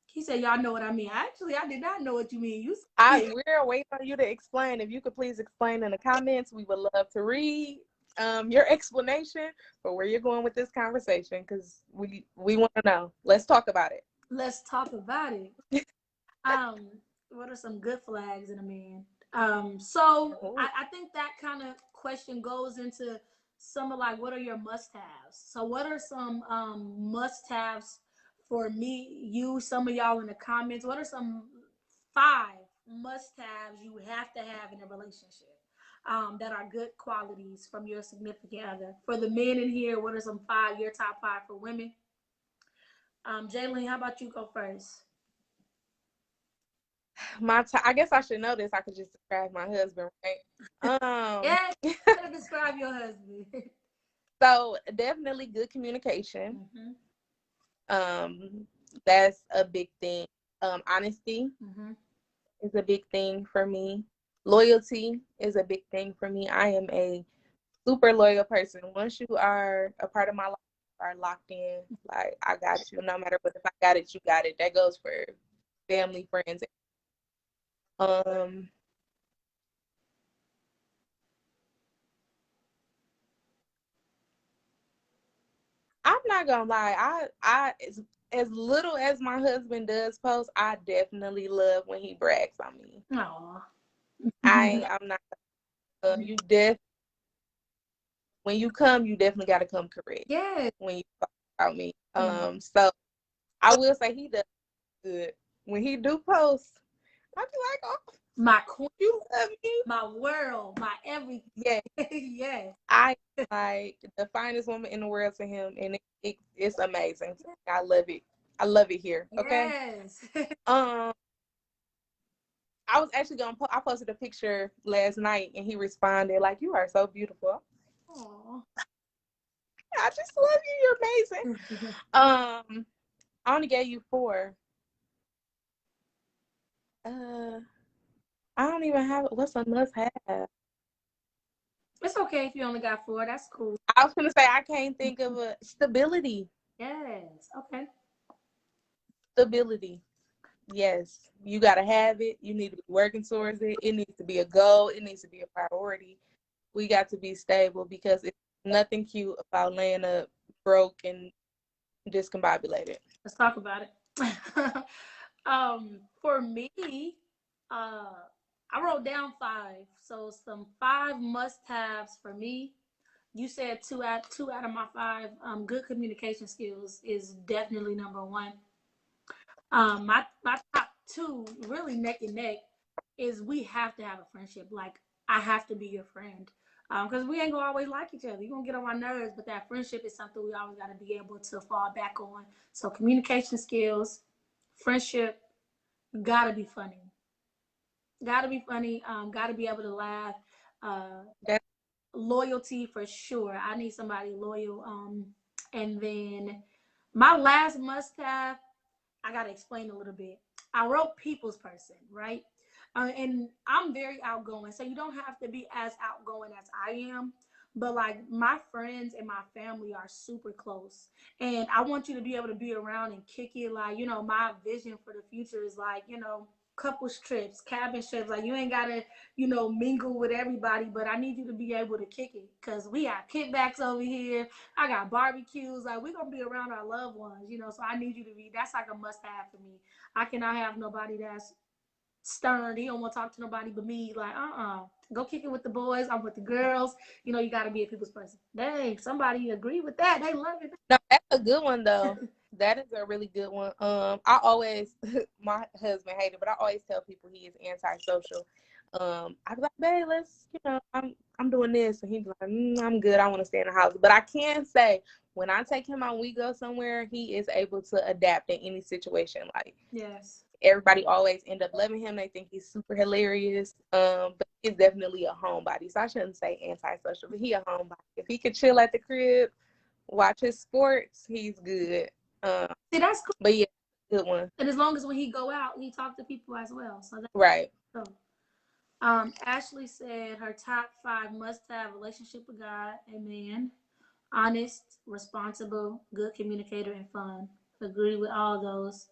he said, y'all know what I mean. Actually, I did not know what you mean. We're waiting on you to explain. If you could please explain in the comments, we would love to read your explanation for where you're going with this conversation, because we want to know. Let's talk about it. Let's talk about it. What are some good flags in a man? So I think that kind of question goes into some of like, what are your must-haves? So what are some must-haves for me, you, some of y'all in the comments? What are some 5 must-haves you have to have in a relationship? That are good qualities from your significant other. For the men in here, what are some 5, your top 5 for women? Jalen, how about you go first? I guess I should know this. I could just describe my husband, right? Yeah, describe your husband. So definitely good communication. Mm-hmm. That's a big thing. Honesty Mm-hmm. is a big thing for me. Loyalty is a big thing for me. I am a super loyal person. Once you are a part of my life, you are locked in. Like, I got you. No matter what, if I got it, you got it. That goes for family, friends. Um, I'm not gonna lie. I as little as my husband does post, I definitely love when he brags on me. Aww. I'm not. You when you come, you definitely got to come correct. Yeah. When you talk about me, so I will say he does good. When he do post, I be like, oh, my queen, you love me, my world, my everything. Yeah, yeah. I like the finest woman in the world to him, and it's amazing. I love it. I love it here. Okay. Yes. I was actually I posted a picture last night, and he responded like, "You are so beautiful." Aww. I just love you. You're amazing. I only gave you 4. I don't even have what's a must have. It's okay if you only got 4. That's cool. I was gonna say I can't think of a stability. Yes. Okay. Stability. Yes, you gotta have it. You need to be working towards it. It needs to be a goal. It needs to be a priority. We got to be stable, because it's nothing cute about laying up broke and discombobulated. Let's talk about it. For me, I wrote down 5. So some 5 must-haves for me. You said 2 out of my 5. Good communication skills is definitely number 1. My top 2, really neck and neck, is we have to have a friendship. Like, I have to be your friend. Because we ain't gonna always like each other. You're gonna get on my nerves, but that friendship is something we always gotta be able to fall back on. So communication skills, friendship, gotta be funny. Gotta be funny. Gotta be able to laugh. That Loyalty for sure. I need somebody loyal. And then my last must have, I gotta explain a little bit. I wrote people's person, right? And I'm very outgoing, so you don't have to be as outgoing as I am. But like, my friends and my family are super close, and I want you to be able to be around and kick it. Like, my vision for the future is like, couples trips, cabin trips. Like, you ain't gotta, mingle with everybody, but I need you to be able to kick it, because we have kickbacks over here. I got barbecues. Like, we're gonna be around our loved ones, so I need you to be, that's like a must have for me. I cannot have nobody that's stern. He don't want to talk to nobody but me. Like, go kick it with the boys. I'm with the girls. You got to be a people's person. Dang, somebody agree with that. They love it. No, that's a good one though. That is a really good one. I always, my husband hated, but I always tell people he is antisocial. I be like, babe, let's, I'm doing this, and he's like, I'm good. I want to stay in the house. But I can say, when I take him out, we go somewhere, he is able to adapt in any situation. Like, yes, everybody always end up loving him. They think he's super hilarious. But he's definitely a homebody. So I shouldn't say antisocial, but he a homebody. If he could chill at the crib, watch his sports, he's good. See, that's cool. But yeah, good one. And as long as when he go out, he talk to people as well. So that's right. Cool. Ashley said her top 5 must-have: relationship with God, amen, honest, responsible, good communicator, and fun. Agree with all those.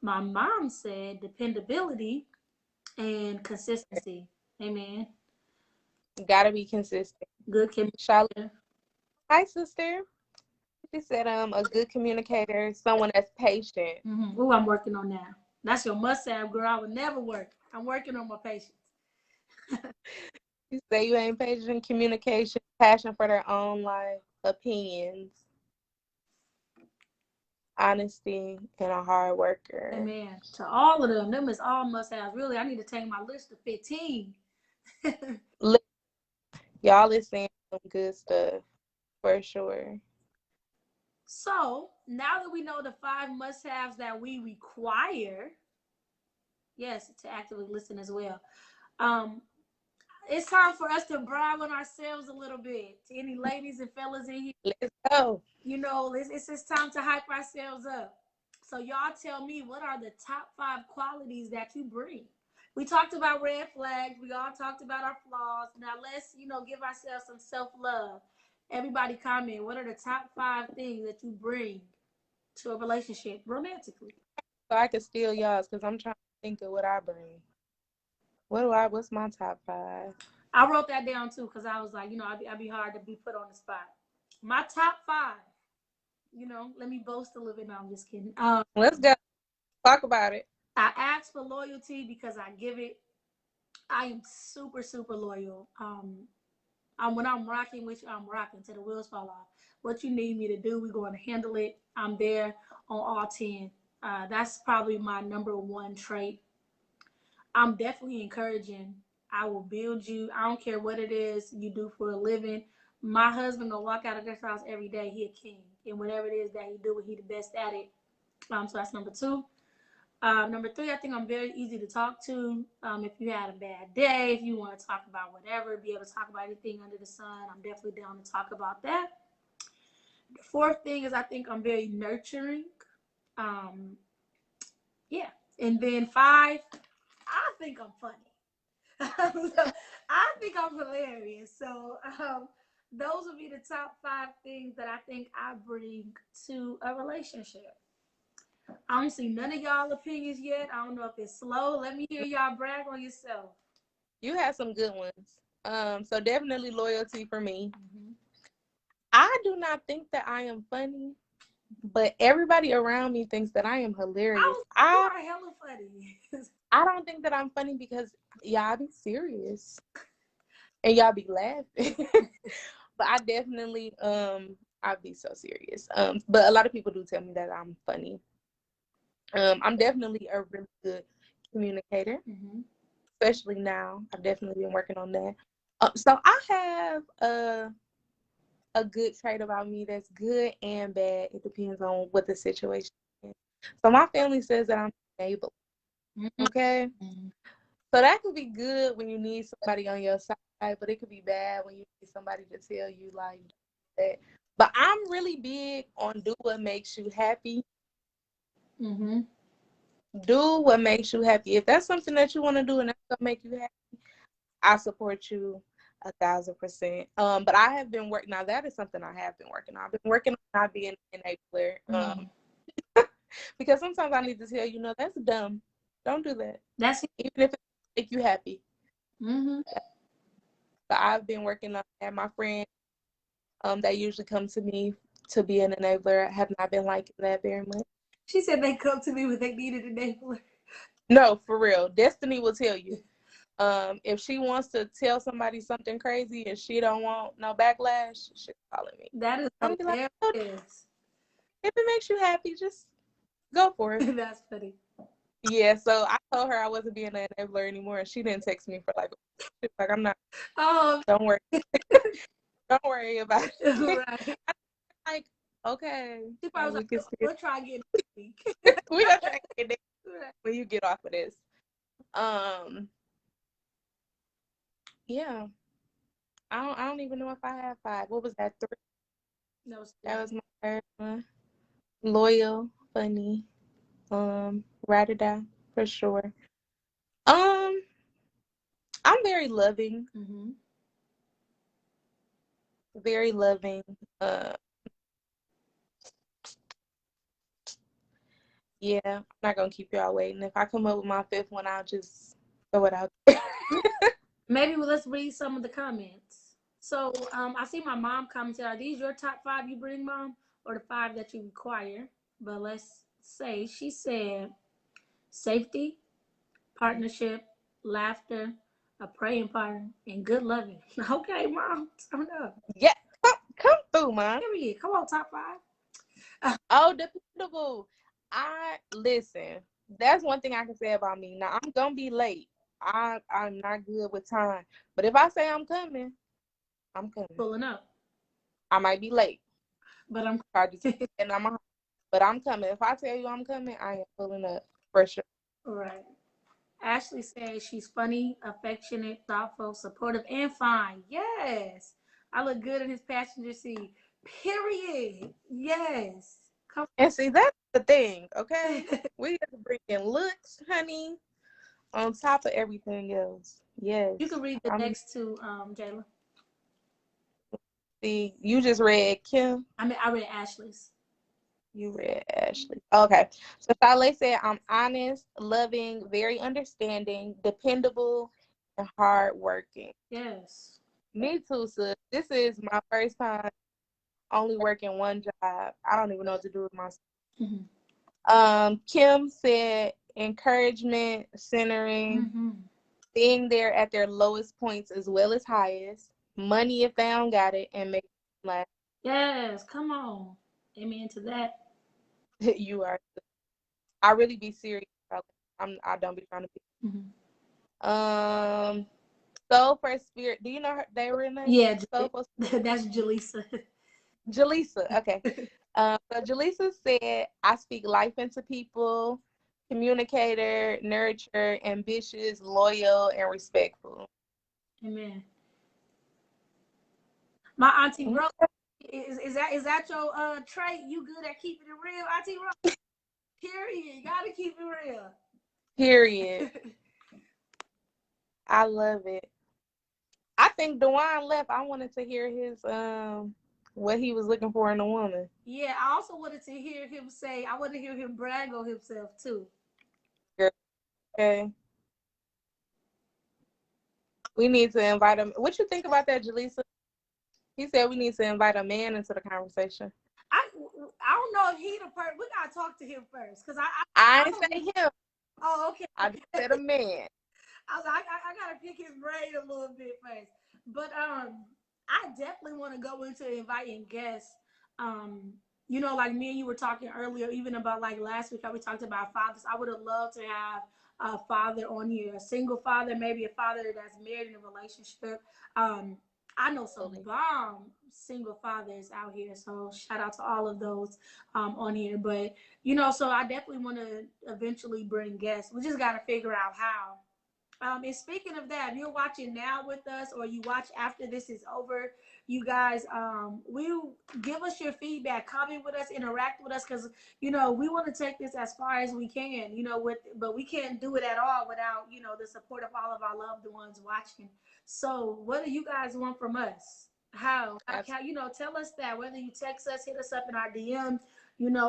My mom said dependability and consistency, amen. Gotta be consistent. Good communicator. Hi, sister. She said a good communicator, someone that's patient. Mm-hmm. Oh, I'm working on that. That's your must-have, girl. I would never work. I'm working on my patience. You say you ain't patient, communication, passion for their own life, opinions, honesty, and a hard worker. Amen. To all of them is all must-haves. Really, I need to take my list to 15. Y'all is saying some good stuff for sure. So now that we know the 5 must-haves that we require, yes, to actively listen as well. It's time for us to brag on ourselves a little bit. To any ladies and fellas in here, let's go. You know, it's just time to hype ourselves up. So y'all tell me, what are the top 5 qualities that you bring? We talked about red flags. We all talked about our flaws. Now let's, give ourselves some self-love. Everybody comment, what are the top 5 things that you bring to a relationship romantically? So I can steal y'all's because I'm trying to think of what I bring. What's my top 5? I wrote that down too because I was like, I'd be hard to be put on the spot. My top 5, let me boast a little bit. No, I'm just kidding. Let's go. Talk about it. I ask for loyalty because I give it. I am super, super loyal. When I'm rocking with you, I'm rocking till the wheels fall off. What you need me to do, we're going to handle it. I'm there on all 10. That's probably my number 1 trait. I'm definitely encouraging. I will build you. I don't care what it is you do for a living. My husband gonna walk out of this house every day. He a king, and whatever it is that he do, he the best at it. So that's number 2. Number 3, I think I'm very easy to talk to. If you had a bad day, if you want to talk about whatever, be able to talk about anything under the sun, I'm definitely down to talk about that. The 4th thing is I think I'm very nurturing. Yeah. And then 5, I think I'm funny. So, I think I'm hilarious. So those would be the top 5 things that I think I bring to a relationship. I don't see none of y'all opinions yet. I don't know if it's slow. Let me hear y'all brag on yourself. You have some good ones. So definitely loyalty for me. Mm-hmm. I do not think that I am funny, but everybody around me thinks that I am hilarious. You are hella funny. I don't think that I'm funny because y'all be serious and y'all be laughing. But I definitely I'd be so serious. But a lot of people do tell me that I'm funny. I'm definitely a really good communicator, mm-hmm. especially now. I've definitely been working on that. So I have a good trait about me that's good and bad. It depends on what the situation is. So my family says that I'm stable. Mm-hmm. Okay? Mm-hmm. So that could be good when you need somebody on your side, but it could be bad when you need somebody to tell you like that. But I'm really big on do what makes you happy. Mm-hmm. Do what makes you happy. If that's something that you want to do and that's gonna make you happy, I support you 1,000%. But I have been working. Now that is something I have been working on. I've been working on not being an enabler. Because sometimes I need to tell you, no, that's dumb. Don't do that. That's even if it make you happy. Mm-hmm. So I've been working on that. My friends, that usually come to me to be an enabler, have not been liking that very much. She said they come to me when they needed an enabler. No, for real. Destiny will tell you. If she wants to tell somebody something crazy and she don't want no backlash, she's calling me. That is hilarious. Like, oh, if it makes you happy, just go for it. That's funny. Yeah, so I told her I wasn't being an enabler anymore, and she didn't text me for like I'm not. Oh, don't worry. Don't worry about it. Right. Like, okay. She probably was like, we'll try again next week. We'll try again next when you get off of this. Yeah. I don't even know if I have 5. What was that? 3? No, That was my third one. Loyal, funny, ride or die for sure. I'm very loving, Mm-hmm. very loving. Uh, yeah, I'm not gonna keep y'all waiting. If I come up with my 5th one, I'll just throw it out there. Maybe let's read some of the comments. So I see my mom commented, are these your top 5 you bring, Mom? Or the 5 that you require? But let's say, she said, safety, partnership, laughter, a praying partner, and good loving. Okay, Mom, turn up. Yeah, come through, man. Period. Come on, top 5. Oh, dependable. Listen. That's one thing I can say about me. Now I'm gonna be late. I'm not good with time. But if I say I'm coming, I'm coming. Pulling up. I might be late. But I'm and but I'm coming. If I tell you I'm coming, I am pulling up for sure. right. Ashley says she's funny, affectionate, thoughtful, supportive, and fine. Yes. I look good in his passenger seat. Period. Yes. Come And see, that's the thing, okay? We have to bring in looks, honey, on top of everything else. Yes. You can read the next 2, Jayla. See, you just read Kim. I read Ashley's. You read Ashley. Okay. So Shalay said, I'm honest, loving, very understanding, dependable, and hardworking. Yes. Me too, sis. This is my first time only working one job. I don't even know what to do with myself. Mm-hmm. Kim said encouragement, centering, Mm-hmm. being there at their lowest points as well as highest, money if they don't got it, and make them laugh. Yes. Come on. Amen to that. You are. I really be serious about it. I don't be trying to be. Mm-hmm. Soul for Spirit. Do you know her? They were in there? Yeah. Soul for Spirit. That's Jaleesa. Jaleesa. Okay. So Jaleesa said, I speak life into people, communicator, nurture, ambitious, loyal, and respectful. Amen. My auntie Rose, is that your trait? You good at keeping it real, Auntie Rose? Period. You gotta keep it real. Period. I love it. I think Dewan left. I wanted to hear his what he was looking for in a woman. Yeah, I also wanted to hear him say, I want to hear him brag on himself too. Okay. We need to invite him. What you think about that, Jaleesa? He said we need to invite a man into the conversation. I don't know if he the person. We gotta talk to him first, cause I didn't say him. Oh, okay. I just said a man. I gotta pick his brain a little bit first, but I definitely want to go into inviting guests. You know, like me and you were talking earlier, even about like last week how we talked about fathers. I would have loved to have a father on here, a single father, maybe a father that's married in a relationship. I know some bomb single fathers out here, so shout out to all of those on here. But you know, so I definitely want to eventually bring guests. We just got to figure out how. And speaking of that, if you're watching now with us or you watch after this is over, you guys, will give us your feedback, comment with us, interact with us, because you know we want to take this as far as we can. You know, but we can't do it at all without the support of all of our loved ones watching. So, what do you guys want from us? How tell us that, whether you text us, hit us up in our DM,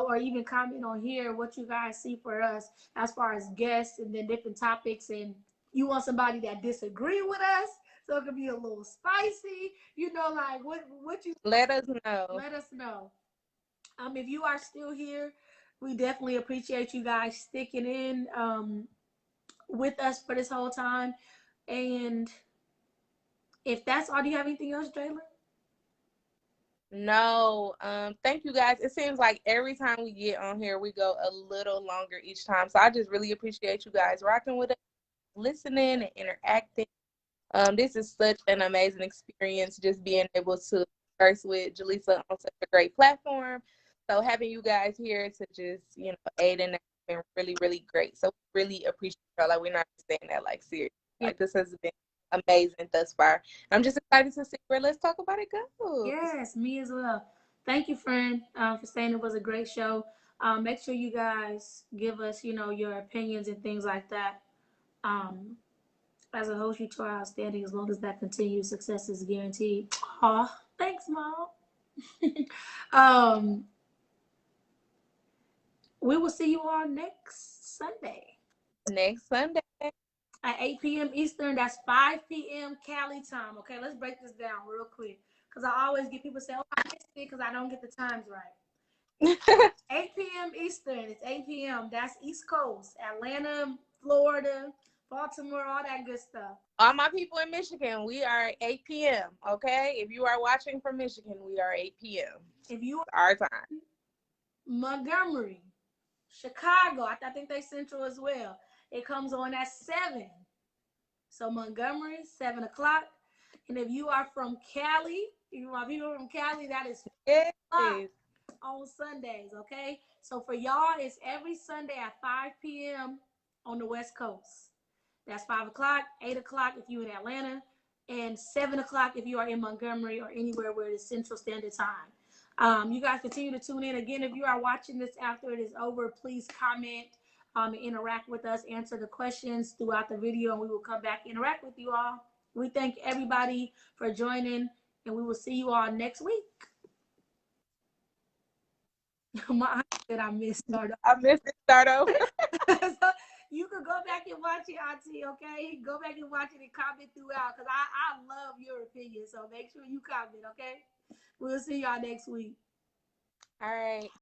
or even comment on here what you guys see for us as far as guests and then different topics, and you want somebody that disagree with us, so it could be a little spicy, like what you let us know. Let us know. If you are still here, we definitely appreciate you guys sticking in with us for this whole time. And if that's all, do you have anything else, Jayla? No. Thank you guys. It seems like every time we get on here, we go a little longer each time. So I just really appreciate you guys rocking with us, listening and interacting. This is such an amazing experience, just being able to converse with Jaleesa on such a great platform. So having you guys here to just, aid in that been really, really great. So we really appreciate y'all. Like, we're not saying that like serious. Like, this has been amazing thus far. I'm just excited to see where Let's Talk About It goes. Yes, me as well. Thank you, friend, for saying it was a great show. Make sure you guys give us, your opinions and things like that. Um, as a host, you two are outstanding. As long as that continues, success is guaranteed. Aw, thanks, Mom. um, we will see you all next Sunday. Next Sunday. At 8 p.m. Eastern, that's 5 p.m. Cali time. Okay, let's break this down real quick. Because I always get people say, oh, I missed it because I don't get the times right. 8 p.m. Eastern, it's 8 p.m. That's East Coast, Atlanta, Florida, Baltimore, all that good stuff. All my people in Michigan, we are 8 p.m. Okay, if you are watching from Michigan, we are 8 p.m. If you are our time. Montgomery, Chicago, I think they central as well. It comes on at 7. So Montgomery, 7 o'clock. And if you are from Cali, if you are people from Cali, that is 5 on Sundays, okay? So for y'all, it's every Sunday at 5 p.m. on the West Coast. That's 5 o'clock, 8 o'clock if you're in Atlanta, and 7 o'clock if you are in Montgomery or anywhere where it is Central Standard Time. You guys continue to tune in. Again, if you are watching this after it is over, please comment and interact with us, answer the questions throughout the video, and we will come back and interact with you all. We thank everybody for joining, and we will see you all next week. My that I missed start over. I missed it start over. So you can go back and watch it, Auntie, okay? Go back and watch it and comment throughout because I love your opinion. So make sure you comment, okay? We'll see y'all next week. All right.